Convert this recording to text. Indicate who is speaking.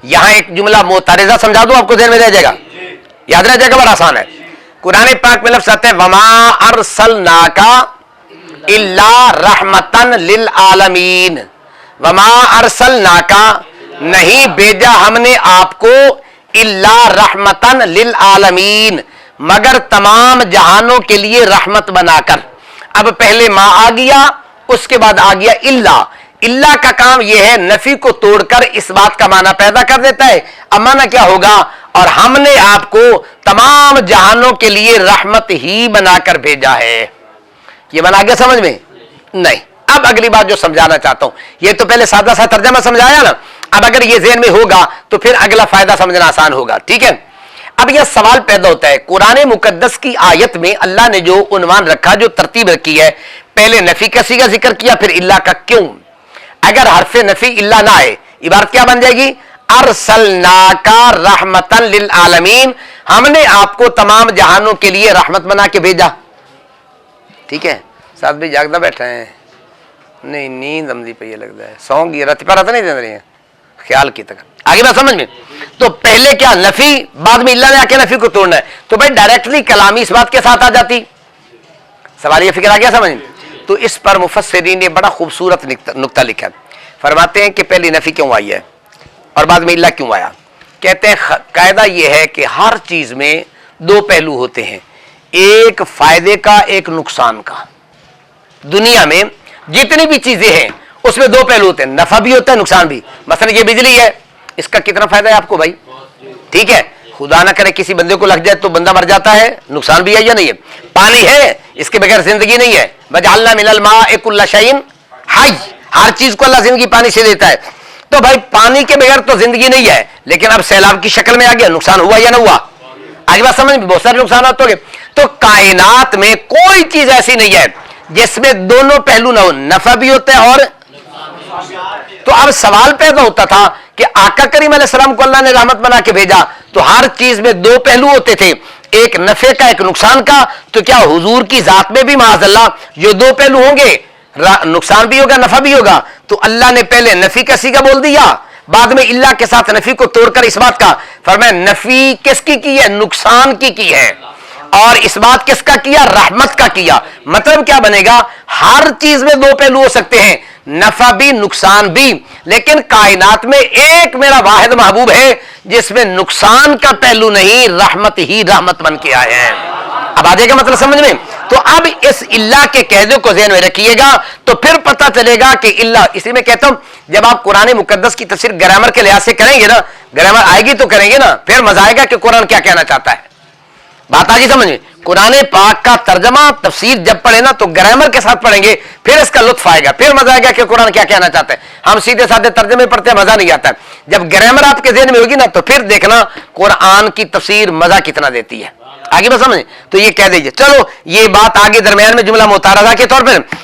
Speaker 1: यहां एक जुमला मोतारिजा समझा दूं, आपको ध्यान में रह जाएगा, याद रह जाएगा, बड़ा आसान है। कुरान पाक में लफ्ज़ आते हैं वमा अरसलनाका इल्ला रहमतन लिल आलमीन, वमा अरसलनाका नहीं भेजा हमने आपको, इल्ला रहमतन लिल आलमीन मगर तमाम जहानों के लिए रहमत बनाकर। अब पहले मा आ गया, उसके बाद आ गया इल्ला। इल्ला का काम यह है नफी को तोड़कर इस बात का माना पैदा कर देता है। अब माना क्या होगा, और हमने आपको तमाम जहानों के लिए रहमत ही बनाकर भेजा है। ये बना गया समझ में? नहीं। अब अगली बात जो समझाना चाहता हूं, ये तो पहले सादा सा तर्जमा समझाया ना, अब अगर ये ज़हन में होगा तो फिर अगला फायदा समझना आसान होगा। ठीक है, अब यह सवाल पैदा होता है, कुरान मुकद्दस की आयत में अल्लाह ने जो उन्वान रखा, जो तरतीब रखी है, पहले नफी का सीगा जिक्र किया, फिर इल्ला का। क्यों? अगर हर्फ नफी इल्ला ना आए, इबारत क्या बन जाएगी? अरसलनाका रहमतन लिल आलमीन, हमने आपको तमाम जहानों के लिए रहमत बना के भेजा। ठीक है, साथ भी जागदा बैठे हैं, नहीं नींद अमदी पे ये लगता है, सॉन्ग ये रति पर नहीं दे रही है, ख्याल की तक आगे बात समझ में। तो पहले क्या नफी, बाद में इल्ला ने आके नफी को तोड़ना है, तो भाई डायरेक्टली कलामी इस बात के साथ आ जाती। सवाल ये फिक्र आ गया समझ में? तो इस पर मुफस्सिरीन ने बड़ा खूबसूरत नुक्ता लिखा है। फरमाते हैं कि पहली नफी क्यों आई है और बाद में इल्ला क्यों आया। कहते हैं कायदा यह है कि हर चीज में दो पहलू होते हैं, एक फायदे का, एक नुकसान का। दुनिया में जितनी भी चीजें हैं उसमें दो पहलू होते हैं, नफा भी होता है, नुकसान भी। मसलन ये बिजली है, इसका कितना फायदा है आपको भाई? ठीक है, खुदा ना करे किसी बंदे को लग जाए तो बंदा मर जाता है, नुकसान भी है या नहीं है? पानी है, इसके बगैर जिंदगी नहीं है। वजअलना मिनल माइ कुल्ला शैइन हय्य, हर चीज को अल्लाह जिंदगी पानी से देता है। तो भाई पानी के बगैर तो जिंदगी नहीं है, लेकिन अब सैलाब की शक्ल में आ गया, नुकसान हुआ या ना हुआ? आगे बात समझ में, बहुत सारे नुकसान हो गए। तो कायनात में कोई चीज ऐसी नहीं है जिसमें दोनों पहलू ना हो, नफा भी होता है और। तो अब सवाल पैदा होता था कि आका करीम अलैहिस्सलाम को अल्लाह ने रहमत बना के भेजा, तो हर चीज में दो पहलू होते थे, एक नफे का, एक नुकसान का। तो क्या हुजूर की जात में भी माज़अल्लाह ये दो पहलू होंगे, नुकसान भी होगा, नफा भी होगा? तो अल्लाह ने पहले नफी का सीगा बोल दिया, बाद में इल्ला के साथ नफी को तोड़कर इस बात का फरमाया नफी किसकी की है? नुकसान की है। और इस बात किसका किया? रहमत का किया। मतलब क्या बनेगा? हर चीज में दो पहलू हो सकते हैं, नफा भी, नुकसान भी, लेकिन कायनात में एक मेरा वाहिद महबूब है जिसमें नुकसान का पहलू नहीं, रहमत ही रहमत बन के आए हैं। अब आ जाएगा मतलब समझ में? तो अब इस इल्ला के कहदे को ज़हन में रखिएगा तो फिर पता चलेगा कि इल्ला, इसी में कहता हूं जब आप कुरान मुकद्दस की तफसीर ग्रामर के लिहाज से करेंगे ना, ग्रामर आएगी तो करेंगे ना, फिर मजा आएगा कि कुरान क्या कहना चाहता है। बात आ गई समझ में? कुरान पाक का तर्जमा तफसीर जब पढ़े ना तो ग्रामर के साथ पढ़ेंगे, फिर इसका लुत्फ आएगा, फिर मजा आएगा कि कुरान क्या कहना चाहता है। हम सीधे साधे तर्जमे पढ़ते हैं, मजा नहीं आता है। जब ग्रामर आपके ज़हन में होगी ना तो फिर देखना कुरान की तफसीर मजा कितना देती है। आगे बस समझ, तो ये कह दीजिए। चलो ये बात आगे दरमियान में जुमला मुतारजा के तौर पर